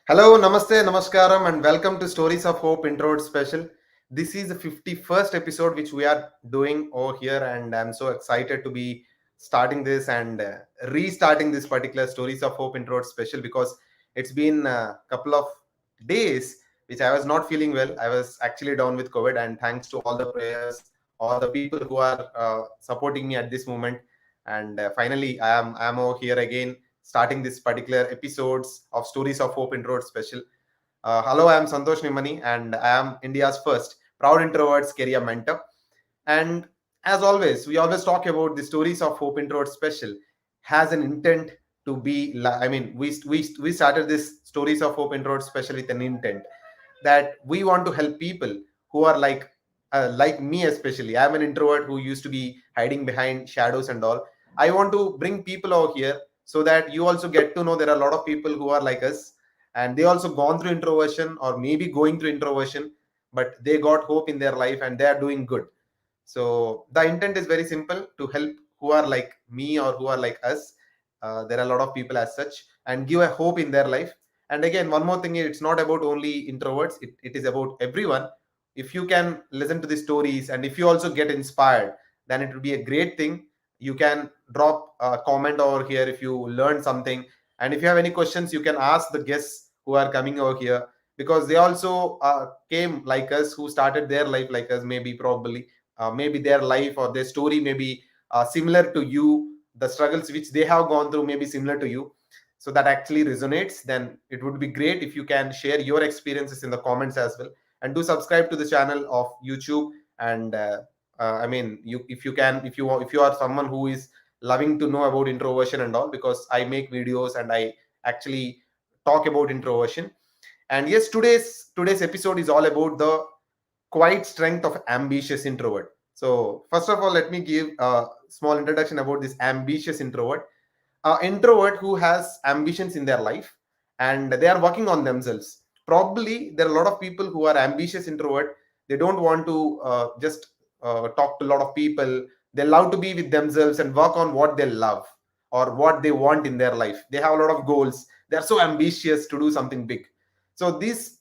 Hello, Namaste, Namaskaram, and welcome to Stories of Hope Introvert Special. This is the 51st episode which we are doing over here, and I'm so excited to be starting this and restarting this particular Stories of Hope Introvert Special because it's been a couple of days which I was not feeling well. I was actually down with COVID, and thanks to all the prayers, all the people who are supporting me at this moment, and finally I am over here again starting this particular episodes of Stories of Hope Introvert Special. Hello, I am Santosh Nimani and I am India's first proud introverts career mentor. And as always, we always talk about the Stories of Hope Introvert Special has an intent to be, we started this Stories of Hope Introvert Special with an intent that we want to help people who are like me. Especially I'm an introvert who used to be hiding behind shadows and all. I want to bring people over here so that you also get to know there are a lot of people who are like us, and they also gone through introversion or maybe going through introversion, but they got hope in their life and they are doing good. So the intent is very simple: to help who are like me or who are like us. There are a lot of people as such, and give a hope in their life. And again, one more thing: it's not about only introverts; it is about everyone. If you can listen to the stories and if you also get inspired, then it will be a great thing. You can drop a comment over here if you learn something, and if you have any questions, you can ask the guests who are coming over here, because they also came like us, who started their life like us, maybe probably maybe their life or their story may be similar to you. The struggles which they have gone through may be similar to you, so that actually resonates. Then it would be great if you can share your experiences in the comments as well, and do subscribe to the channel of YouTube. And you, if you can, if you are someone who is loving to know about introversion and all, because I make videos and I actually talk about introversion. And yes, today's episode is all about the quiet strength of ambitious introvert. So first of all, let me give a small introduction about this ambitious introvert. Introvert who has ambitions in their life and they are working on themselves. Probably there are a lot of people who are ambitious introvert. They don't want to just talk to a lot of people. They love to be with themselves and work on what they love or what they want in their life. They have a lot of goals. They are so ambitious to do something big. So this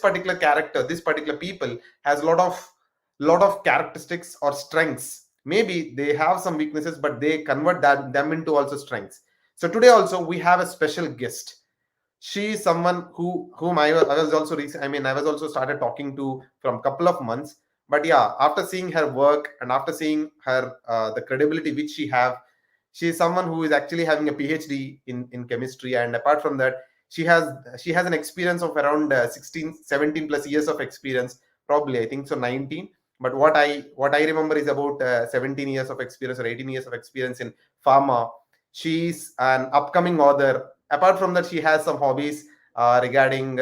particular character, this particular people has a lot of characteristics or strengths. Maybe they have some weaknesses, but they convert them into also strengths. So today also we have a special guest. She is someone whom I was also I was also started talking to from couple of months. But yeah, after seeing her work and after seeing her the credibility which she is someone who is actually having a PhD in chemistry. And apart from that, she has an experience of around 16 17 plus years of experience. Probably I think so 19, but what I remember is about 17 years of experience or 18 years of experience in pharma. She's an upcoming author. Apart from that, she has some hobbies regarding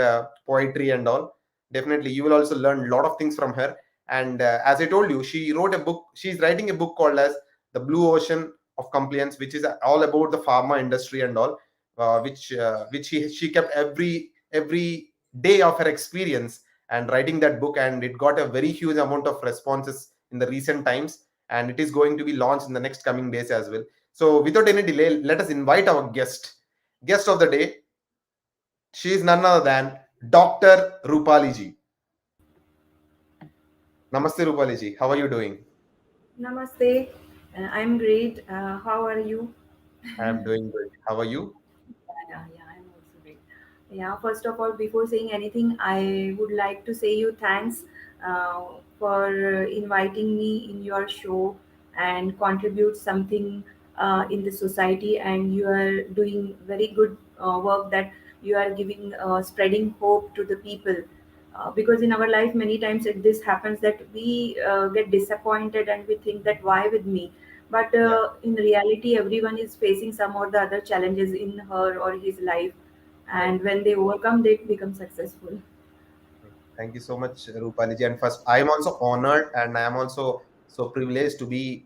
poetry and all. Definitely you will also learn a lot of things from her. And as I told you, she's writing a book called as The Blue Ocean of Compliance, which is all about the pharma industry and all, which she kept every day of her experience and writing that book. And it got a very huge amount of responses in the recent times, and it is going to be launched in the next coming days as well. So without any delay, let us invite our guest of the day. She is none other than Dr. Rupali ji. Namaste, Rupali ji. How are you doing? Namaste. I'm great. How are you? I am doing good. How are you? Yeah, I'm also great. Yeah, first of all, before saying anything, I would like to say you thanks for inviting me in your show and contribute something in the society. And you are doing very good work that you are giving, spreading hope to the people. Because in our life, many times this happens that we get disappointed and we think that why with me, but Yeah. in reality everyone is facing some or the other challenges in her or his life, Right. and when they overcome they become successful. Thank you so much, Rupali ji. And first, I am also honored and I am also so privileged to be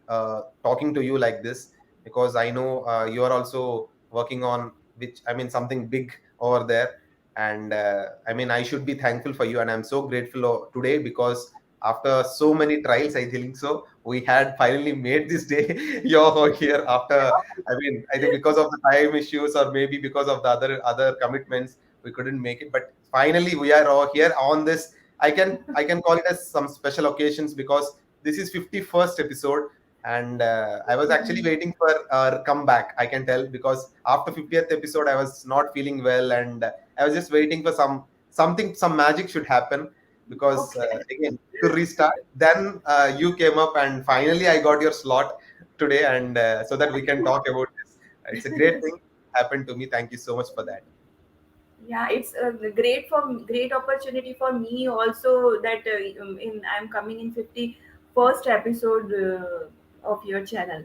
talking to you like this, because I know you are also working on which, something big over there. And I should be thankful for you. And I'm so grateful today, because after so many trials, I think so, we had finally made this day. You're over here after, I think because of the time issues or maybe because of the other commitments, we couldn't make it, but finally we are all here on this. I can call it as some special occasions because this is 51st episode, and I was actually waiting for our comeback. I can tell because after 50th episode, I was not feeling well, and I was just waiting for some magic should happen because Okay. again to restart. Then you came up, and finally I got your slot today, and so that we can talk about this. It's a great thing happened to me. Thank you so much for that. Yeah, it's a great opportunity for me also that in I'm coming in 51st episode of your channel.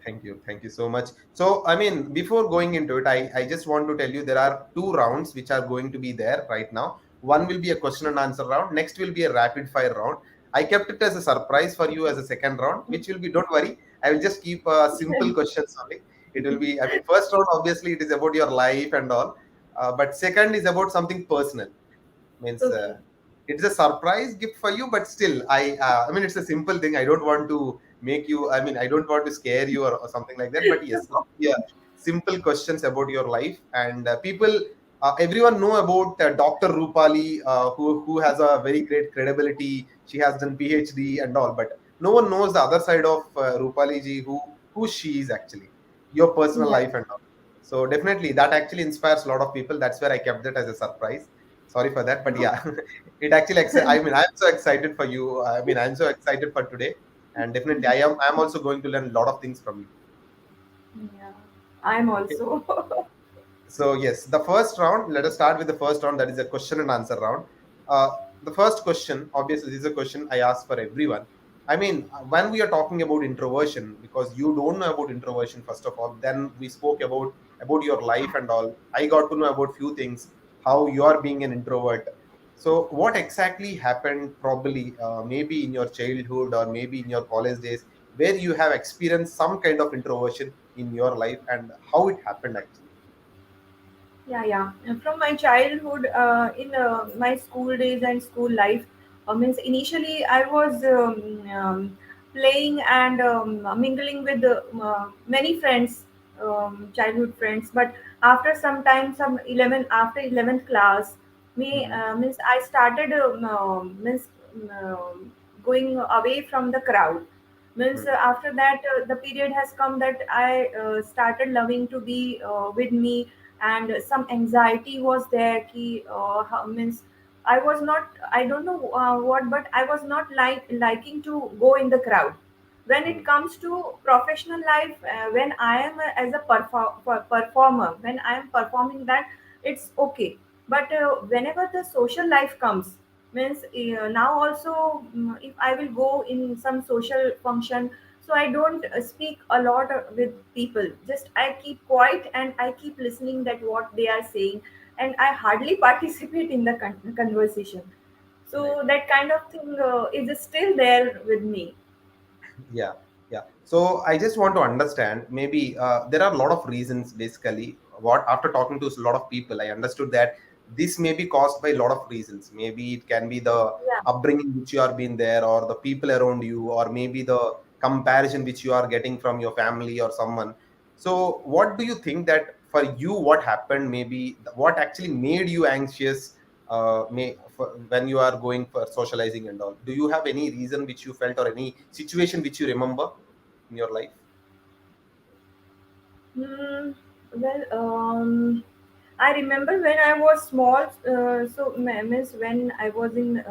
Thank you so much. So, I mean, before going into it, I just want to tell you there are two rounds which are going to be there right now. One will be a question and answer round. Next will be a rapid fire round. I kept it as a surprise for you as a second round, which will be, don't worry, I will just keep simple questions only. It will be, I mean, first round, obviously, it is about your life and all. But second is about something personal. Means Okay. it's a surprise gift for you, but still I mean it's a simple thing. I don't want to make you, I mean I don't want to scare you, or something like that, but yes, yeah, simple questions about your life. And people, everyone know about Dr. Rupali, who has a very great credibility. She has done PhD and all, but no one knows the other side of Rupali ji, who she is actually, your personal Yeah. life and all. So definitely that actually inspires a lot of people. That's where I kept that as a surprise. Sorry for that, but yeah, it actually. I mean, I'm so excited for you. I mean, I'm so excited for today, and definitely, I am. I'm also going to learn a lot of things from you. Yeah, I'm Okay. also. So yes, the first round. Let us start with the first round. That is a question and answer round. Uh, the first question, obviously, this is a question I ask for everyone. I mean, when we are talking about introversion, because you don't know about introversion first of all, then we spoke about your life and all. I got to know about few things, how you are being an introvert. So, what exactly happened? Probably, maybe in your childhood or maybe in your college days, where you have experienced some kind of introversion in your life, and how it happened actually. Yeah, yeah. And from my childhood, in my school days and school life, means initially I was playing and mingling with many friends, childhood friends. But after some time, some 11 after 11th class, me Mhm. means I started means going away from the crowd. Means Mhm. after that, the period has come that I started loving to be with me, and some anxiety was there means I don't know what, but I was not liking to go in the crowd. When it Mhm. comes to professional life, when I am as a performer, when I am performing, that it's okay. But whenever the social life comes, means now also, if I will go in some social function, so I don't speak a lot with people. Just I keep quiet and I keep listening that what they are saying, and I hardly participate in the conversation. So Right. that kind of thing is still there with me. Yeah, yeah. So I just want to understand. Maybe there are a lot of reasons. Basically, what after talking to a lot of people, I understood that this may be caused by a lot of reasons. Maybe it can be the Yeah. upbringing which you are being there, or the people around you, or maybe the comparison which you are getting from your family or someone. So, what do you think that for you? What happened? Maybe what actually made you anxious? When you are going for socializing and all, do you have any reason which you felt, or any situation which you remember in your life? Hmm. Well, I remember when I was small. Means when I was in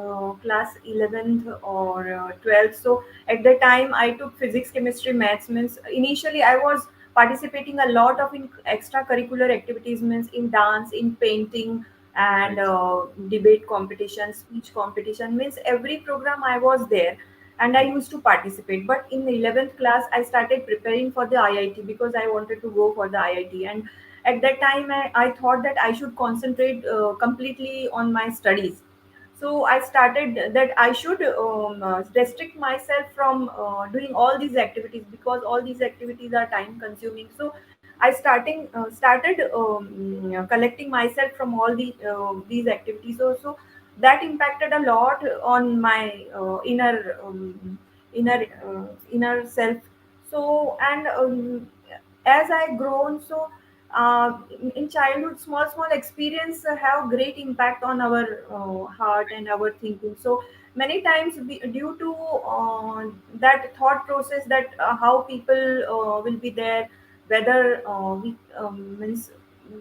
class 11th or 12th. So at the time, I took physics, chemistry, maths. Means initially I was participating a lot of in extracurricular activities. Means in dance, in painting, and Right. debate competition, speech competition. Means every program I was there, and I used to participate. But in the 11th class, I started preparing for the IIT because I wanted to go for the IIT. And at that time, I thought that I should concentrate completely on my studies. So I started that I should restrict myself from doing all these activities, because all these activities are time consuming. So I started collecting myself from all these activities. So that impacted a lot on my inner self. So, and as I grown, so in childhood, small experience have great impact on our heart and our thinking. So many times, due to that thought process, that how people will be there, whether we means mm,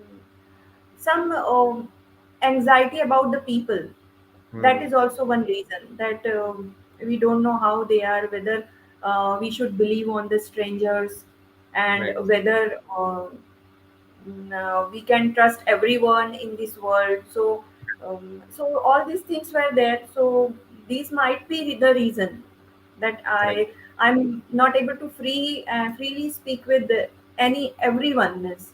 some anxiety about the people. That Hmm. is also one reason, that we don't know how they are, whether we should believe on the strangers, and Right. whether we can trust everyone in this world. So so all these things were there. So these might be the reason that Right. I'm not able to freely speak with any everyone else.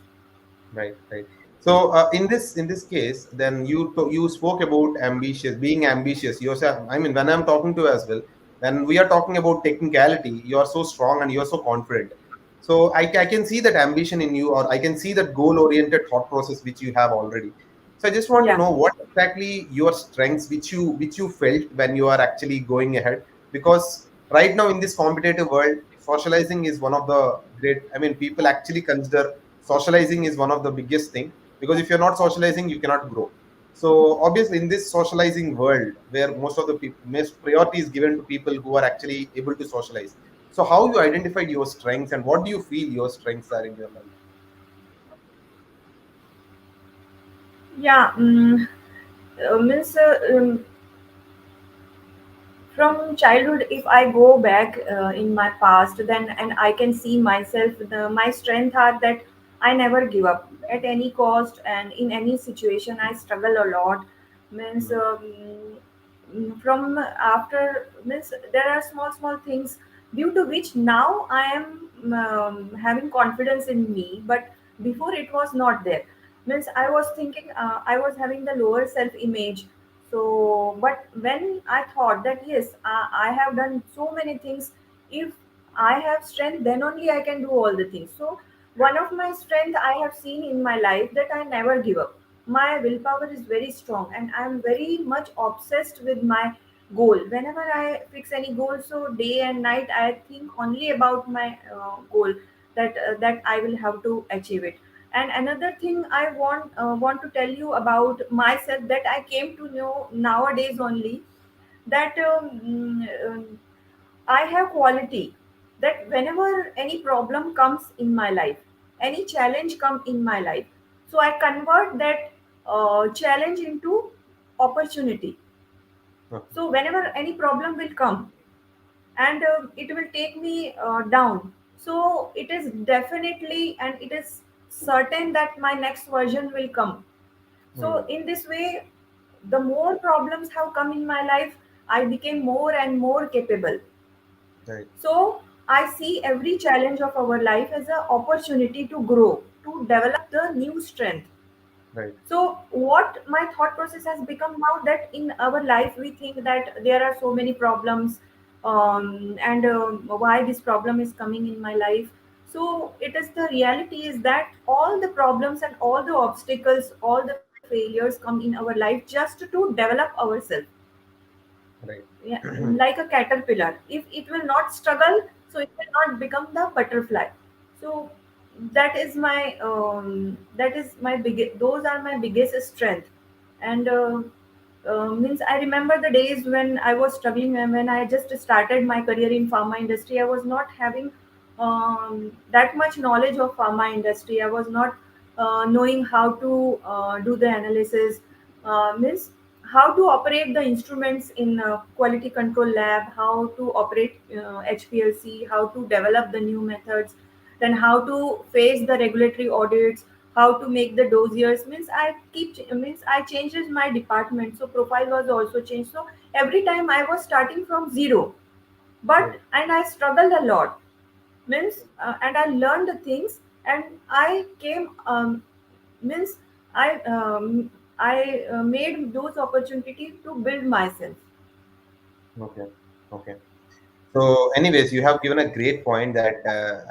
Right, right. So in this case, then you spoke about ambitious, being ambitious yourself. I mean, when I'm talking to you as well, when we are talking about technicality, you are so strong and you are so confident. So I can see that ambition in you, or I can see that goal-oriented thought process which you have already. So I just want to Yeah. know what exactly your strengths, which you felt when you are actually going ahead, because right now in this competitive world, socializing is one of the great. I mean, people actually consider socializing is one of the biggest thing, because if you're not socializing you cannot grow. So obviously in this socializing world where most of the people, most priority is given to people who are actually able to socialize, so how you identified your strengths and what do you feel your strengths are in your life? Yeah. Means from childhood, if I go back in my past, then and I can see myself, my strength are that I never give up at any cost, and in any situation I struggle a lot. Means Hmm. from after, means there are small things due to which now I am having confidence in me, but before it was not there. Means I was thinking, I was having the lower self image. So but when I thought that yes, I have done so many things, if I have strength, then only I can do all the things. So one of my strength I have seen in my life, that I never give up. My willpower is very strong, and I am very much obsessed with my goal. Whenever I fix any goal, so day and night I think only about my goal, that I will have to achieve it. And another thing I want to tell you about myself, that I came to know nowadays only, that I have quality, that whenever any problem comes in my life, any challenge come in my life, so I convert that challenge into opportunity. Okay. So whenever any problem will come, and it will take me down, so it is definitely and it is certain that my next version will come. So Hmm. in this way, the more problems have come in my life, I became more and more capable. Right, So I see every challenge of our life as an opportunity to grow, to develop the new strength. right. So what my thought process has become now, that in our life we think that there are so many problems, and why this problem is coming in my life. So it is, the reality is that all the problems and all the obstacles, all the failures come in our life just to develop ourselves. Right. Yeah, like a caterpillar. If it will not struggle, so it will not become the butterfly. So that is my biggest. Those are my biggest strength. And means I remember the days when I was struggling, and when I just started my career in pharma industry. I was not having that much knowledge of pharma industry. I was not knowing how to do the analysis, means how to operate the instruments in quality control lab, how to operate HPLC, how to develop the new methods, then how to face the regulatory audits, how to make the dossiers. Means means I changes my department, so profile was also changed. So every time I was starting from zero, but Right. and I struggled a lot. Means and I learned the things, and I came means I made those opportunity to build myself. Okay. Okay. So, anyways, you have given a great point that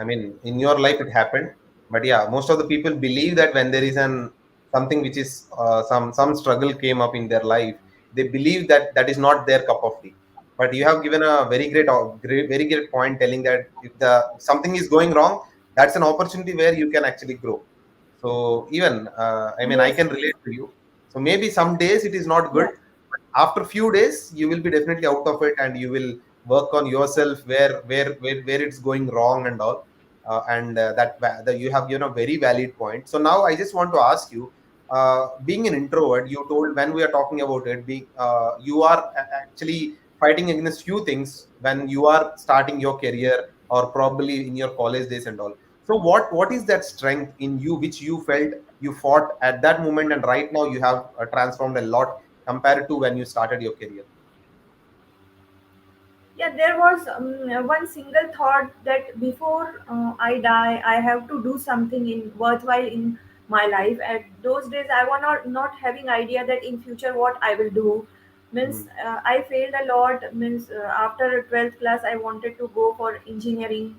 I mean, in your life it happened, but yeah, most of the people believe that when there is an something which is some struggle came up in their life, they believe that that is not their cup of tea. But you have given a very great point, telling that if something is going wrong, that's an opportunity where you can actually grow. So even I mean, I Yes, can yes, relate to you. So maybe some days it is not good, yeah. but after few days you will be definitely out of it, and you will work on yourself where it's going wrong and all. And that you have very valid point. So now I just want to ask you, being an introvert, you told when we are talking about it, being you are actually fighting against few things when you are starting your career, or probably in your college days and all. So what is that strength in you which you felt you fought at that moment, and right now you have transformed a lot compared to when you started your career? Yeah, there was one single thought that before I die, I have to do something in worthwhile in my life. At those days, I was not having idea that in future what I will do. Means Mm, I failed a lot. Means after 12th class, I wanted to go for engineering.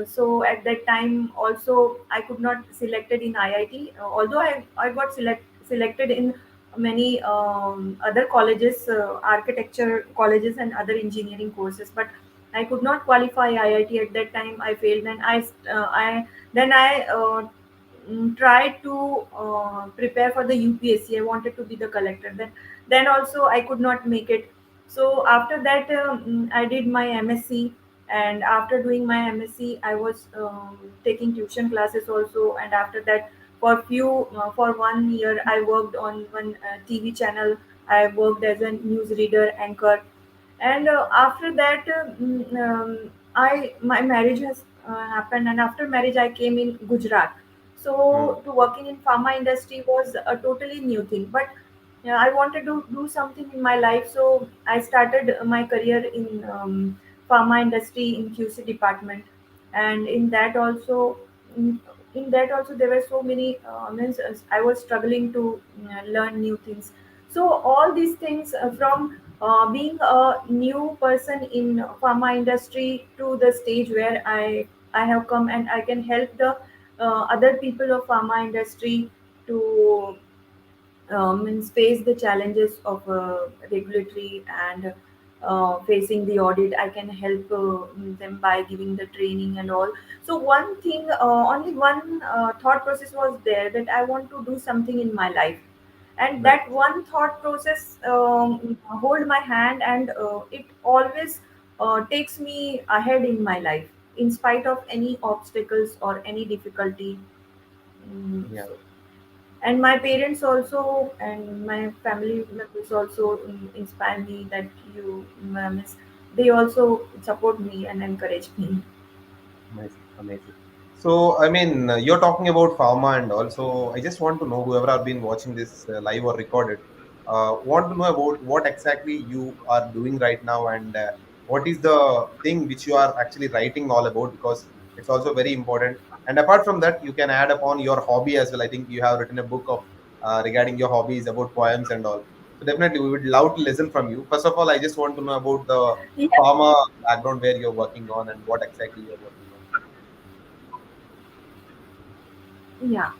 So at that time, also I could not selected in IIT. Although I got selected in many other colleges, architecture colleges and other engineering courses, but I could not qualify IIT at that time. I failed, and I then I tried to prepare for the UPSC. I wanted to be the collector. Then also I could not make it. So after that, I did my MSc, and after doing my MSc, I was taking tuition classes also. And after that, for 1 year, I worked on one TV channel. I worked as a newsreader anchor, and after that, I my marriage has happened, and after marriage, I came in Gujarat. mm, So to working in pharma industry was a totally new thing, but yeah, I wanted to do something in my life, so I started my career in pharma industry in QC department. And in, in that also there were so many means I was struggling to learn new things. So all these things, from being a new person in pharma industry to the stage where I have come, and I can help the other people of pharma industry to means face the challenges of regulatory and facing the audit. I can help them by giving the training and all. So one thing, only one thought process was there, that I want to do something in my life, and right. that one thought process hold my hand, and it always takes me ahead in my life in spite of any obstacles or any difficulty. Yeah. So, and my parents also and my family members also inspire me that you miss, they also support me and encourage me. Amazing, amazing. So, I mean, you're talking about pharma and also, I just want to know, whoever have been watching this live or recorded, want to know about what exactly you are doing right now, and what is the thing which you are actually writing all about, because it's also very important. And apart from that, you can add upon your hobby as well. I think you have written a book of regarding your hobbies about poems and all. So definitely, we would love to listen from you. First of all, I just want to know about the Yeah, pharma background where you're working on and what exactly you're working on. yeah.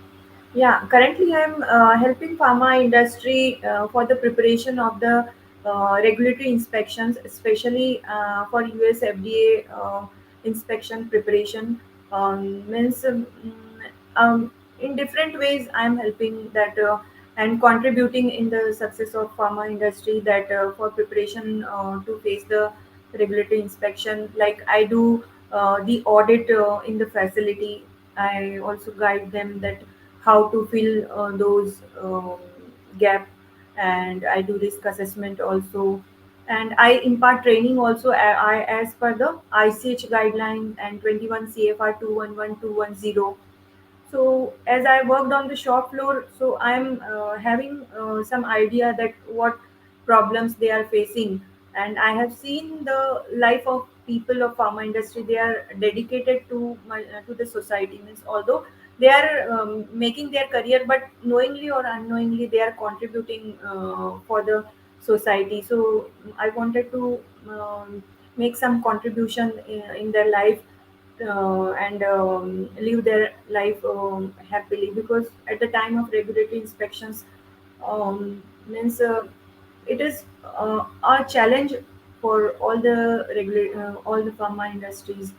Yeah, currently I'm helping pharma industry for the preparation of the regulatory inspections, especially for US FDA inspection preparation. Means in different ways I'm helping that, and contributing in the success of pharma industry, that for preparation to face the regulatory inspection. Like I do the audit in the facility. I also guide them that how to fill those gap, and I do risk assessment also, and I impart training also. As per the ICH guidelines and 21 CFR 211210. So as I worked on the shop floor, so I'm having some idea that what problems they are facing, and I have seen the life of people of pharma industry. They are dedicated to the society. Means although they are making their career, but knowingly or unknowingly they are contributing for the society. So I wanted to make some contribution in their life, and live their life happily, because at the time of regulatory inspections, means it is a challenge for all the pharma industries,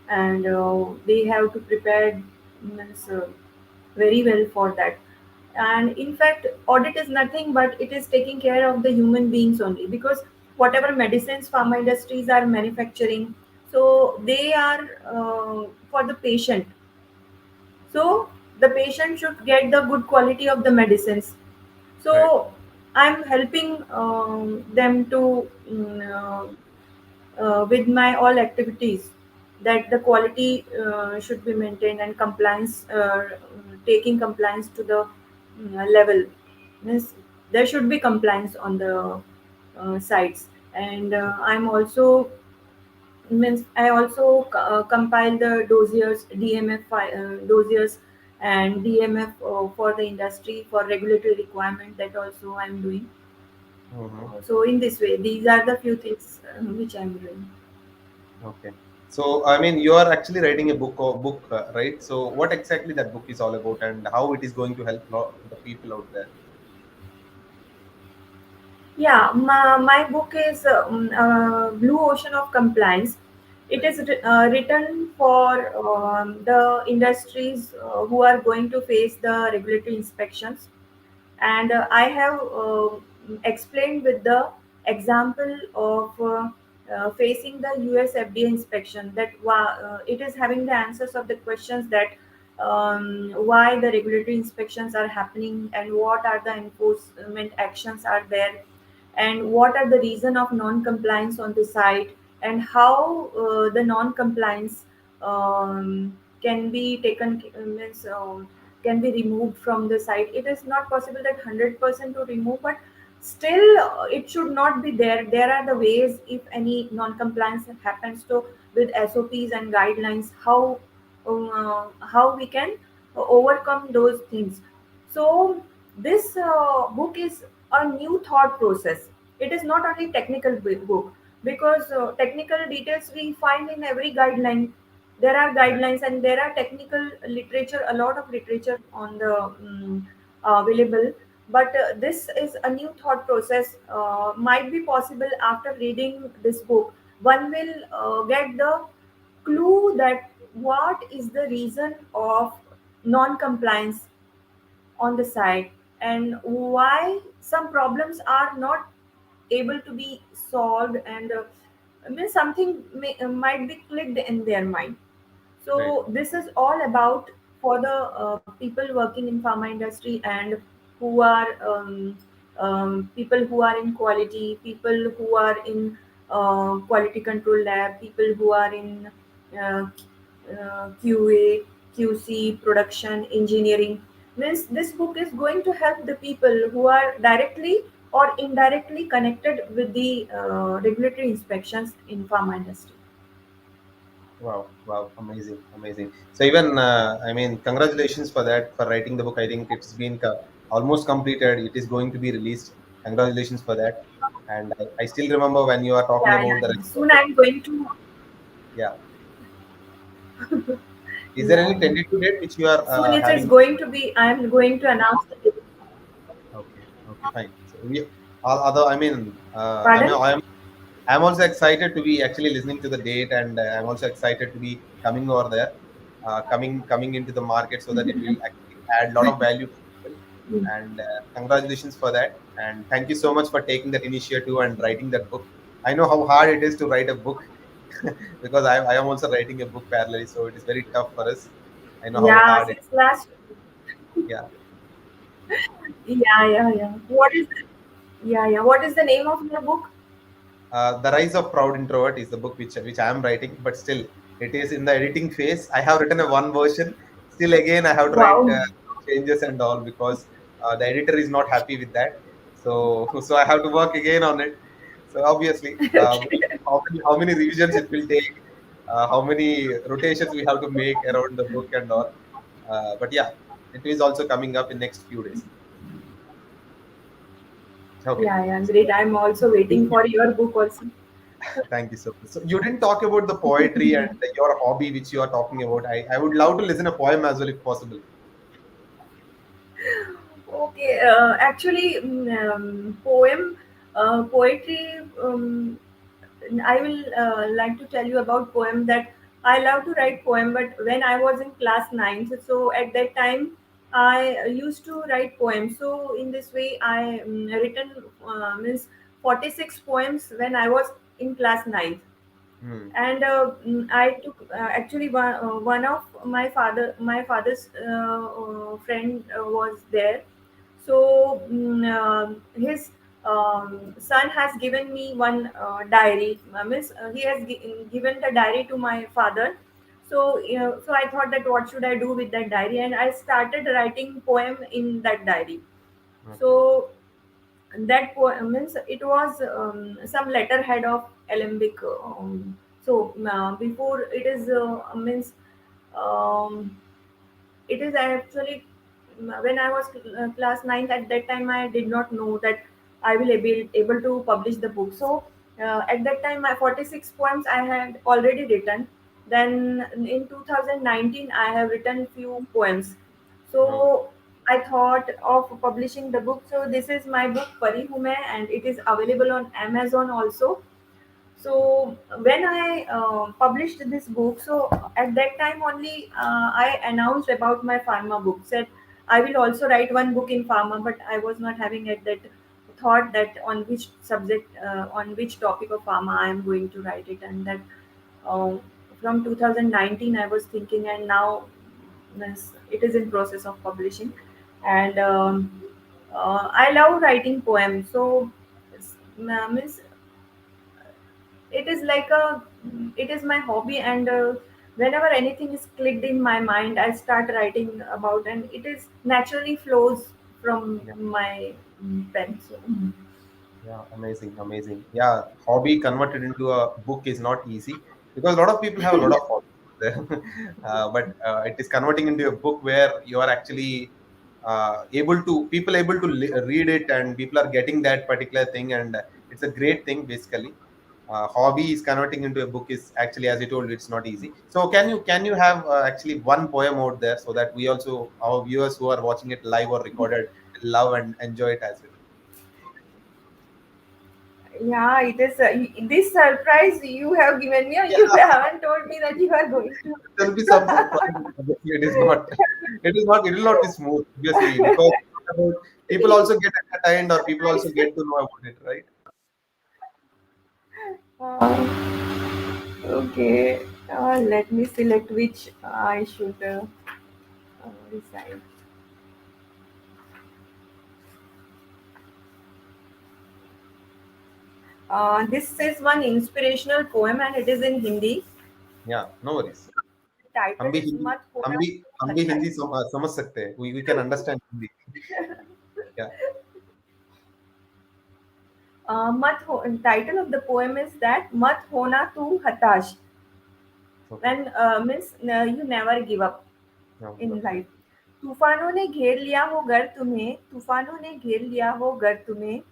and they have to prepare, means very well for that. And in fact, audit is nothing but it is taking care of the human beings only, because whatever medicines pharma industries are manufacturing, so they are for the patient. So the patient should get the good quality of the medicines. Right. So I'm helping them to with my all activities, that the quality should be maintained, and compliance, taking compliance to the level, means there should be compliance on the sites. And I'm also, means I also compile the dossiers, DMF dossiers, and DMF for the industry for regulatory requirement, that also I'm doing. Mhm. So in this way, these are the few things which I'm doing. Okay. So, I mean, you are actually writing a book, right? So, what exactly that book is all about, and how it is going to help the people out there? Yeah, my book is Blue Ocean of Compliance. It Right. is written for the industries who are going to face the regulatory inspections. And I have explained with the example of facing the US FDA inspection, that it is having the answers of the questions, that why the regulatory inspections are happening, and what are the enforcement actions are there, and what are the reason of non-compliance on the site, and how the non-compliance can be taken, means can be removed from the site. It is not possible that 100% to remove, but still it should not be there. There are the ways, if any non-compliance happens, so with SOPs and guidelines, how we can overcome those things. So this book is a new thought process. It is not only technical book, because technical details we find in every guideline. There are Right. guidelines, and there are technical literature, a lot of literature on the available. But this is a new thought process. Might be possible after reading this book, one will get the clue that what is the reason of non-compliance on the side, and why some problems are not able to be solved, and I mean something might be clicked in their mind. Right. So this is all about for the people working in pharma industry, and who are people who are in quality, people who are in quality control lab, people who are in uh, QA, QC, production, engineering. Means this book is going to help the people who are directly or indirectly connected with the regulatory inspections in pharma industry. Wow. Wow. Amazing. Amazing. So, even, I mean, congratulations for that, for writing the book. I think it's been almost completed. It is going to be released. Congratulations for that. And I still remember when you are talking Yeah, yeah, about the yeah. Soon I'm going to. yeah. Is there Yeah, any yeah. tentative date which you are Soon it is having? going to be. I am going to announce the date. Okay. Okay. Fine. So although I mean, Pardon? I'm also excited to be actually listening to the date, and I'm also excited to be coming over there, coming into the market, so that it will actually add a lot of value to people. Mm. And congratulations for that, and thank you so much for taking that initiative and writing that book. I know how hard it is to write a book because I am also writing a book parallelly, so it is very tough for us. I know how Yeah, hard it. since last. Yeah. Yeah, yeah, yeah. What is? Yeah, yeah. What is the name of your book? The Rise of Proud Introvert is the book which I am writing, but still it is in the editing phase. I have written a one version. Still, again, I have to write Wow. changes and all, because the editor is not happy with that. So so I have to work again on it. So obviously, Okay. how many revisions it will take, how many rotations we have to make around the book and all. But yeah, it is also coming up in next few days. Okay. Yeah, yeah. Great. So, I'm also waiting for your book also. thank you so much. So you didn't talk about the poetry and your hobby, which you are talking about. I would love to listen a poem as well, if possible. Okay. Actually, poetry. I will like to tell you about poem, that I love to write poem. But when I was in class 9, so at that time, I used to write poems. So in this way, I written means 46 poems when I was in class 9th. Hmm. And I took actually one of my father's friend was there. So his son has given me one diary. Means he has given the diary to my father. So so I thought that what should I do with that diary, and I started writing poem in that diary. Okay. So that means it was some letterhead of alembic. So before it is means um, it is actually when I was class 9th. At that time, I did not know that I will be able to publish the book. So at that time, my 46 poems I had already written. Then in 2019, I have written few poems. Okay. So I thought of publishing the book. So this is my book 𝗬𝘁𝗿𝗄, and it is available on Amazon also. So when I published this book, so at that time only I announced about my pharma book. Said I will also write one book in pharma, but I was not having at that thought that on which subject, on which topic of pharma I am going to write it, and that uh, from 2019 I was thinking, and now it is in process of publishing. And I love writing poems. So means it is like a it is my hobby, and whenever anything is clicked in my mind, I start writing about, and it is naturally flows from Yeah. my pen. So Yeah. Amazing. Amazing. Yeah. Hobby converted into a book is not easy because a lot of people have a lot of hobbies there. But it is converting into a book where you are actually able to people able to read it, and people are getting that particular thing, and it's a great thing basically. Hobby is converting into a book is actually, as you told, it's not easy. So can you have actually one poem out there so that we also, our viewers who are watching it live or recorded, love and enjoy it as well. yeah, it is this surprise you have given me. You haven't told me that you are going to. There will be some surprise. Obviously, it is not. It is not. It will not be smooth, obviously, because people also get entertained or people also get to know about it, right? Okay, let me select which I should decide. This is one inspirational poem, and it is in Hindi. Yeah, no worries. The title हम भी is Hindi "मत हम होना भी तू हम भी हताश"। हिंदी समझ सकते हैं. We can understand Hindi. Yeah. Title of the poem is that "मत होना तू हताश", Okay. when means you never give up No, in okay. life। तूफानों ने घेर लिया हो घर तुम्हें, तूफानों ने घेर लिया हो घर तुम्हें,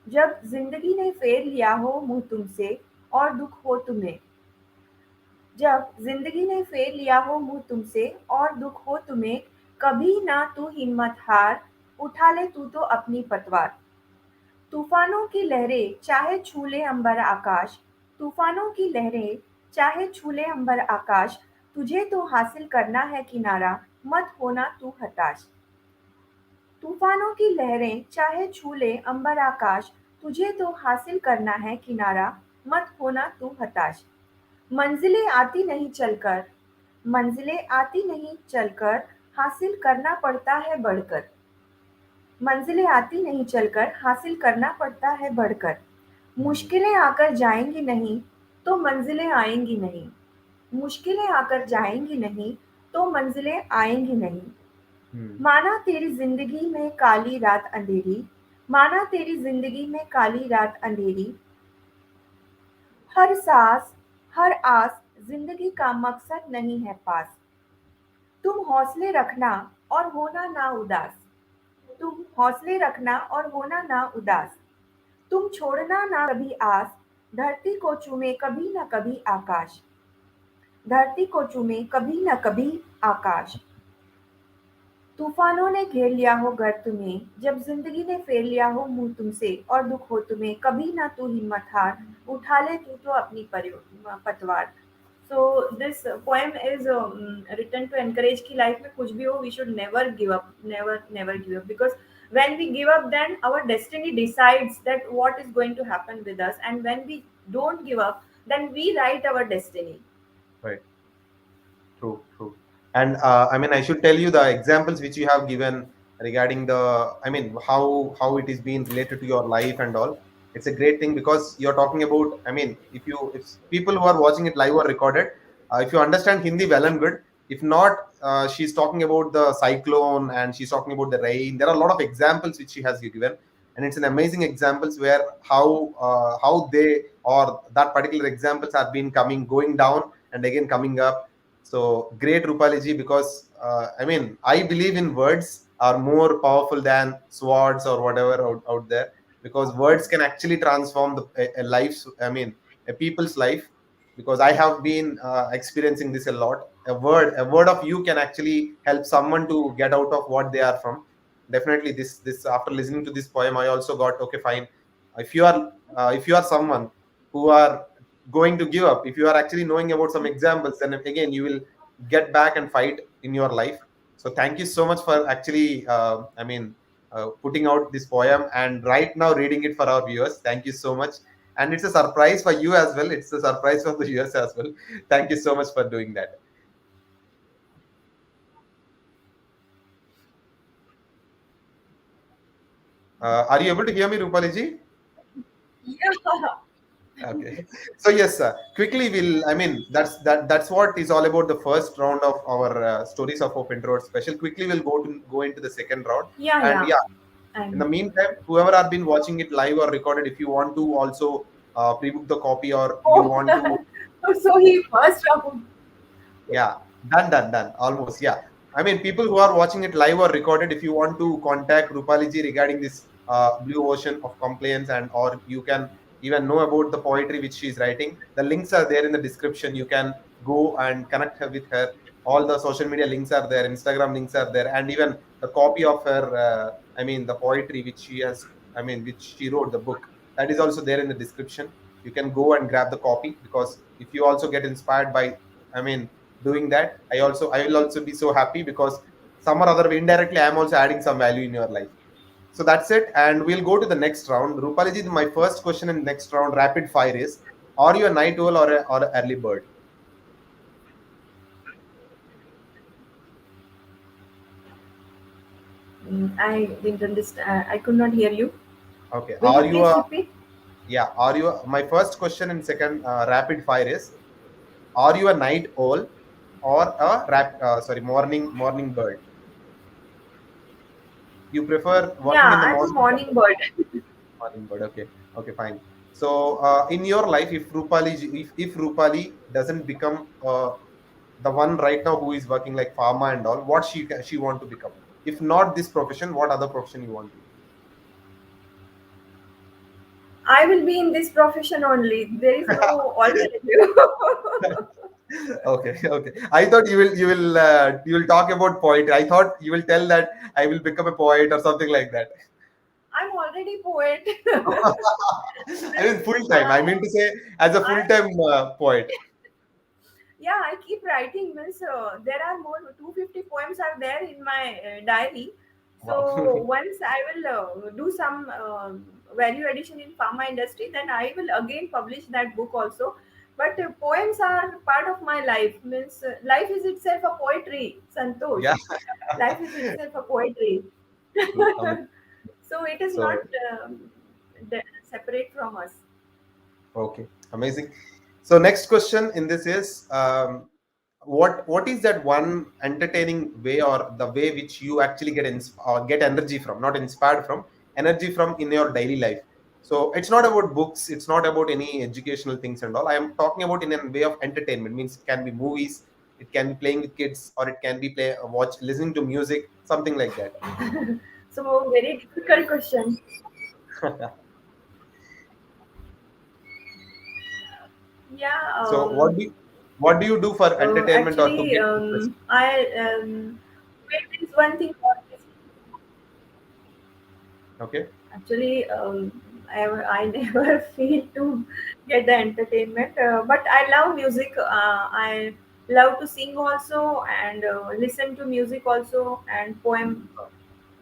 जब जिंदगी ने फेर लिया हो मुंह तुमसे और दुख हो तुम्हें, जब जिंदगी ने फेर लिया हो मुंह तुमसे और दुख हो तुम्हें, कभी ना तू हिम्मत हार, उठा ले तू तो अपनी पतवार। तूफानों की लहरें चाहे छू ले अंबर आकाश, तूफानों की लहरें चाहे छू ले अंबर आकाश, तुझे तो हासिल करना है किनारा, मत होना तू हताश। तूफानों की लहरें चाहे छू ले अंबर आकाश, तुझे तो हासिल करना है किनारा, मत होना तू हताश। मंजिलें आती नहीं चलकर, मंजिलें आती नहीं चलकर, हासिल करना पड़ता है बढ़कर। मंजिलें आती नहीं चलकर, हासिल करना पड़ता है बढ़कर। Hmm. मुश्किलें आकर जाएंगी नहीं, तो मंजिलें आएंगी नहीं। मुश्किलें आकर जाएंगी नहीं, तो मंजिलें आएंगी नहीं। Hmm. माना तेरी जिंदगी में काली रात अंधेरी, माना तेरी जिंदगी में काली रात अंधेरी, हर सांस हर आस जिंदगी का मकसद नहीं है पास। तुम हौसले रखना और होना ना उदास, तुम हौसले रखना और होना ना उदास। तुम छोड़ना ना कभी आस, धरती को चूमे कभी न कभी आकाश, धरती को चूमे कभी न कभी आकाश। तूफानों ने घेर लिया हो घर तुम्हें, जब जिंदगी ने फेर लिया हो मुंह तुमसे और दुख हो तुम्हें, कभी ना तू हिम्मत हार, उठा ले तू तो अपनी पतवार। So this poem is written to encourage कि life में कुछ भी हो, we should never give up, never give up, because when we give up, then our destiny decides that what is going to happen with us, and when we don't give up, then we write our destiny. Right. True, true. And I mean, I should tell you the examples which you have given regarding the, I mean, how it is being related to your life and all. It's a great thing because you're talking about. I mean, if people who are watching it live or recorded, if you understand Hindi well and good. If not, she's talking about the cyclone and she's talking about the rain. There are a lot of examples which she has given, and it's an amazing examples where how they or that particular examples have been coming going down and again coming up. So great, Rupali ji, because I mean, I believe in words are more powerful than swords or whatever out there, because words can actually transform a life's, I mean, a people's life. Because I have been experiencing this a lot. A word of you can actually help someone to get out of what they are from. Definitely, this after listening to this poem, I also got okay, fine. If you are someone who are going to give up, if you are actually knowing about some examples, then again you will get back and fight in your life. So thank you so much for actually putting out this poem and right now reading it for our viewers. Thank you so much. And it's a surprise for you as well, it's a surprise for the viewers as well. Thank you so much for doing that. Are you able to hear me, Rupali ji? Yeah. Okay. So yes, quickly we'll. I mean, that's what is all about the first round of our stories of Hope Introvert special. Quickly we'll go into the second round, Yeah, and yeah. yeah. In the And meantime, whoever have been watching it live or recorded, if you want to also pre-book the copy or you oh, want to, so he first round. yeah, done, almost, yeah. I mean, people who are watching it live or recorded, if you want to contact Rupali ji regarding this blue ocean of complaints, and or you can even know about the poetry which she is writing, the links are there in the description. You can go and connect her with her. All the social media links are there, Instagram links are there, and even the copy of her, the poetry which she has, which she wrote, the book, that is also there in the description. You can go and grab the copy, because if you also get inspired by, I mean, doing that, I will also be so happy, because some or other way indirectly I am also adding some value in your life. So that's it, and we'll go to the next round. Rupali ji, my first question in next round, rapid fire, is: are you a night owl or a early bird? I didn't understand. I could not hear you. Okay, Will you are you please a, repeat? yeah, are you my first question in second rapid fire is: are you a night owl or a morning bird? You prefer working in Yeah, the I'm a morning? morning bird. Morning bird. Okay. Okay. Fine. So, in your life, if Rupali doesn't become the one right now who is working like pharma and all, what she want to become? If not this profession, what other profession you want to? I will be in this profession only. There is no alternative. Okay. Okay. I thought you will talk about poetry. I thought you will tell that I will become a poet or something like that. I'm already poet. I mean, full time. I I, mean to say, as a full I, time poet. yeah, I keep writing. Means there are more 250 poems are there in my diary. Wow. So once I will do some value addition in pharma industry, then I will again publish that book also. But poems are part of my life. Means life is itself a poetry. Santosh, Yeah. life is itself a poetry. True. I mean, So it is not so separate from us. okay, amazing. So next question in this is, what is that one entertaining way or the way which you actually get energy from, not inspired from, energy from in your daily life. So it's not about books, it's not about any educational things and all. I am talking about in a way of entertainment. Means it can be movies, it can be playing with kids, or it can be listening to music, something like that. So very difficult question. Yeah. So what do you do for entertainment or to Actually, get interest? I wait is one thing. Okay. Actually, I never feel to get the entertainment, but I love music. I love to sing also, and listen to music also, and poem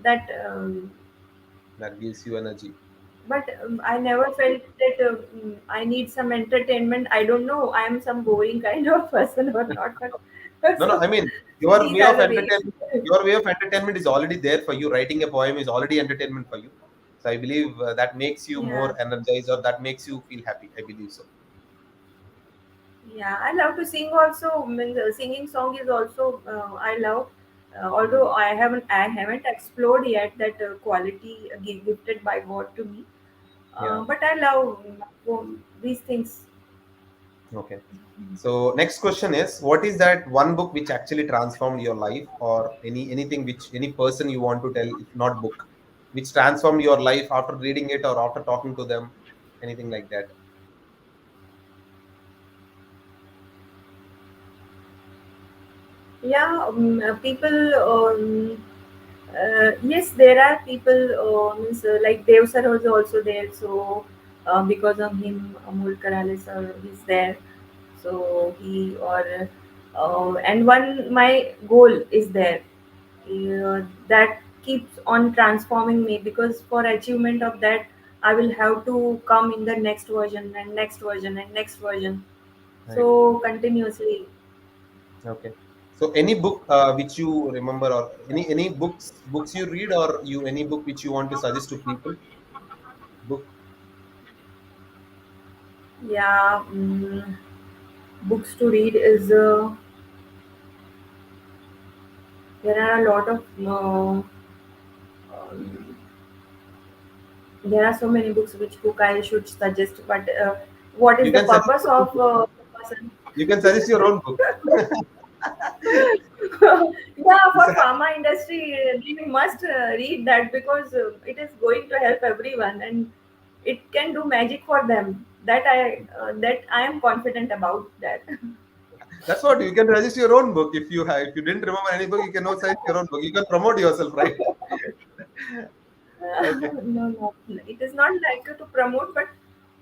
that. That gives you energy. But I never felt that I need some entertainment. I don't know. I am some boring kind of person or not. But No, no. so I mean, your these way are of the ways. entertainment, your way of entertainment is already there for you. Writing a poem is already entertainment for you. So I believe that makes you Yeah. more energized, or that makes you feel happy. I believe so. Yeah, I love to sing also. Means, singing song is also I love. Although Mm. I haven't explored yet that quality gifted by God to me. Yeah. But I love these things. Okay. So next question is, what is that one book which actually transformed your life, or anything which any person you want to tell, if not book, which transformed your life after reading it or after talking to them, anything like that? Yeah, people. Yes, there are people. Means, like Dev sir was also there. So because of him, Amol Karale sir is there. So he or and one my goal is there that keeps on transforming me, because for achievement of that I will have to come in the next version and next version and next version. Right. So continuously. Okay. So any book which you remember, or any books you read, or you any book which you want to suggest to people? Book. Yeah, books to read is there are a lot of um, there are so many books which book I should suggest, but what is You the can suggest purpose your own of book. the person? You can suggest your own book. Yeah, It's for a- pharma industry we must read that, because it is going to help everyone and it can do magic for them. That I am confident about that. That's what you can suggest your own book. If you didn't remember any book, you can now suggest your own book. You can promote yourself, right? Okay. No, no, it is not like to promote, but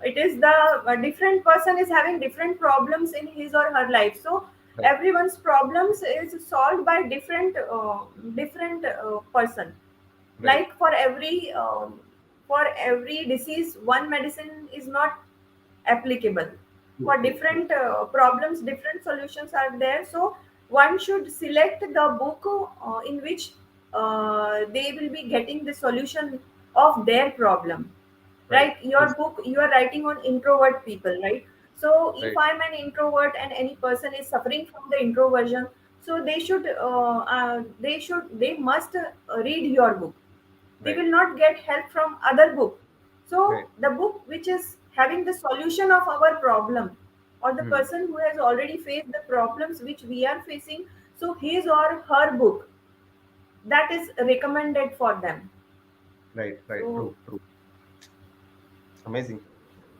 it is the a different person is having different problems in his or her life. So Right. everyone's problems is solved by different person. Right. Like for every disease, one medicine is not applicable. True. For True. True. different problems, different solutions are there. So one should select the book in which they will be getting the solution of their problem. Right. Right, your book you are writing on introvert people, right? So if Right. I'm an introvert and any person is suffering from the introversion, so they must read your book. They Right. will not get help from other book. So Right. the book which is having the solution of our problem, or the Hmm. person who has already faced the problems which we are facing, so his or her book, that is recommended for them. Right. Right. So True. True. Amazing.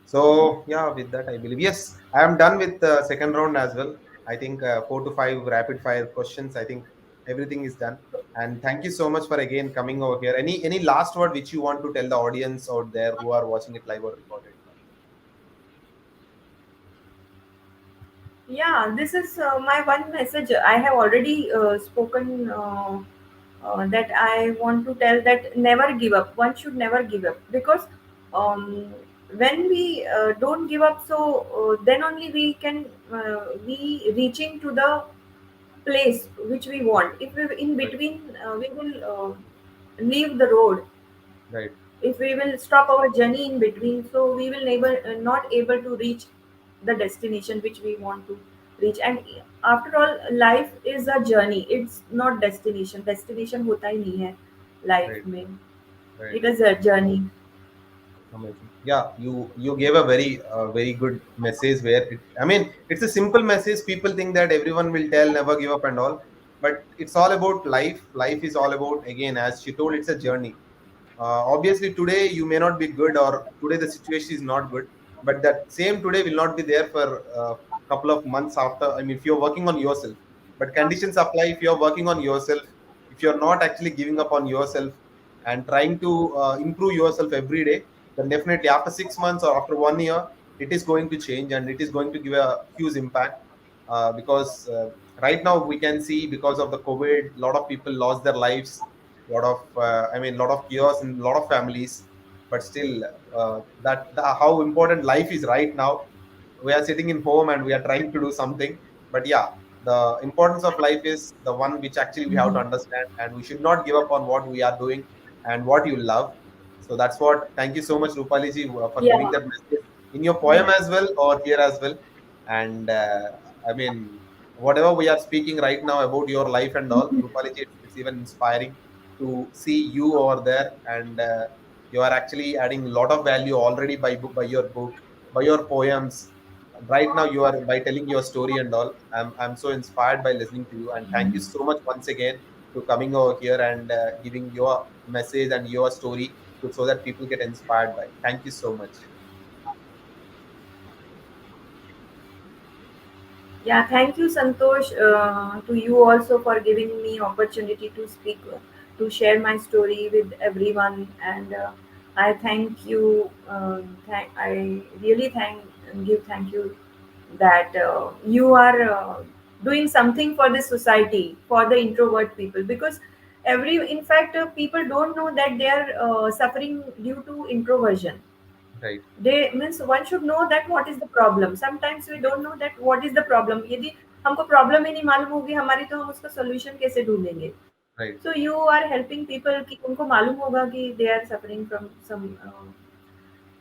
So yeah, with that, I believe yes, I am done with the second round as well. I think 4 to 5 rapid fire questions. I think everything is done. And thank you so much for again coming over here. Any last word which you want to tell the audience out there who are watching it live or recorded? yeah, this is my one message. I have already spoken that I want to tell that never give up. One should never give up, because um, when we don't give up, so then only we can be reaching to the place which we want. If we in Right. between we will leave the road, Right. if we will stop our journey in between, so we will never not able to reach the destination which we want to reach. And after all, life is a journey, it's not destination. Destination hota hi nahi hai life Right. mein. Right. It is a journey. Amazing. Yeah, you gave a very good message where I mean, it's a simple message. People think that everyone will tell never give up and all, but it's all about life. Life is all about, again, as she told, it's a journey. Obviously, today you may not be good, or today the situation is not good, but that same today will not be there for a couple of months after. I mean, if you're working on yourself, but conditions apply if you're working on yourself. If you're not actually giving up on yourself and trying to improve yourself every day, then definitely after 6 months or after 1 year, it is going to change and it is going to give a huge impact. Because right now we can see, because of the COVID, a lot of people lost their lives, lot of lot of chaos in a lot of families. But still, how important life is right now. We are sitting in home and we are trying to do something. But yeah, the importance of life is the one which actually we have to Mhm. understand, and we should not give up on what we are doing and what you love. So that's what. Thank you so much, Rupali ji, for Yeah. giving that message in your poem as well or here as well. And I mean, whatever we are speaking right now about your life and all, Rupali ji, it's even inspiring to see you over there. And you are actually adding a lot of value already by your book, by your poems. Right now, you are by telling your story and all. I'm so inspired by listening to you. And thank you so much once again to coming over here and giving your message and your story so that people get inspired by. Thank you so much. Yeah, thank you, Santosh, to you also for giving me opportunity to speak, to share my story with everyone, and I thank you. I really thank you that you are doing something for the society, for the introvert people, because in fact, people don't know that they are suffering due to introversion. Right, They means one should know that what is the problem. Sometimes we don't know that what is the problem. यदि हमको problem ही नहीं मालूम होगी हमारी, तो हम उसका solution कैसे ढूंढेंगे? right. So you are helping people कि उनको मालूम होगा कि they are suffering from uh,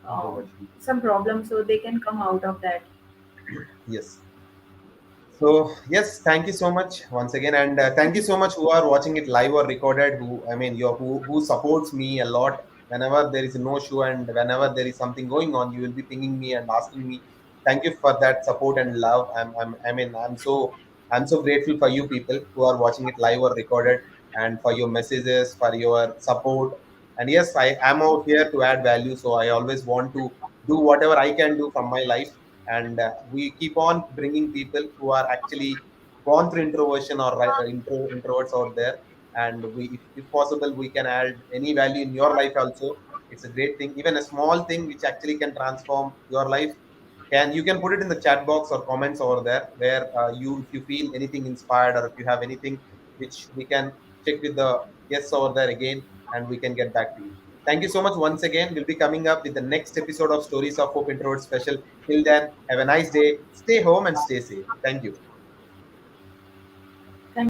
Introversion. some problem, so they can come out of that. Yes. So yes, thank you so much once again, and thank you so much who are watching it live or recorded. Who supports me a lot whenever there is no show and whenever there is something going on. You will be pinging me and asking me. Thank you for that support and love. I'm so grateful for you people who are watching it live or recorded, and for your messages, for your support. And yes, I am out here to add value, so I always want to do whatever I can do from my life. And we keep on bringing people who are actually gone through introversion or introverts out there. And if possible, we can add any value in your life also. It's a great thing, even a small thing which actually can transform your life. You can put it in the chat box or comments over there, where you if you feel anything inspired, or if you have anything which we can check with the guests over there again, and we can get back to you. Thank you so much once again. We'll be coming up with the next episode of Stories of Hope Introvert Special. Till then, have a nice day. Stay home and stay safe. Thank you.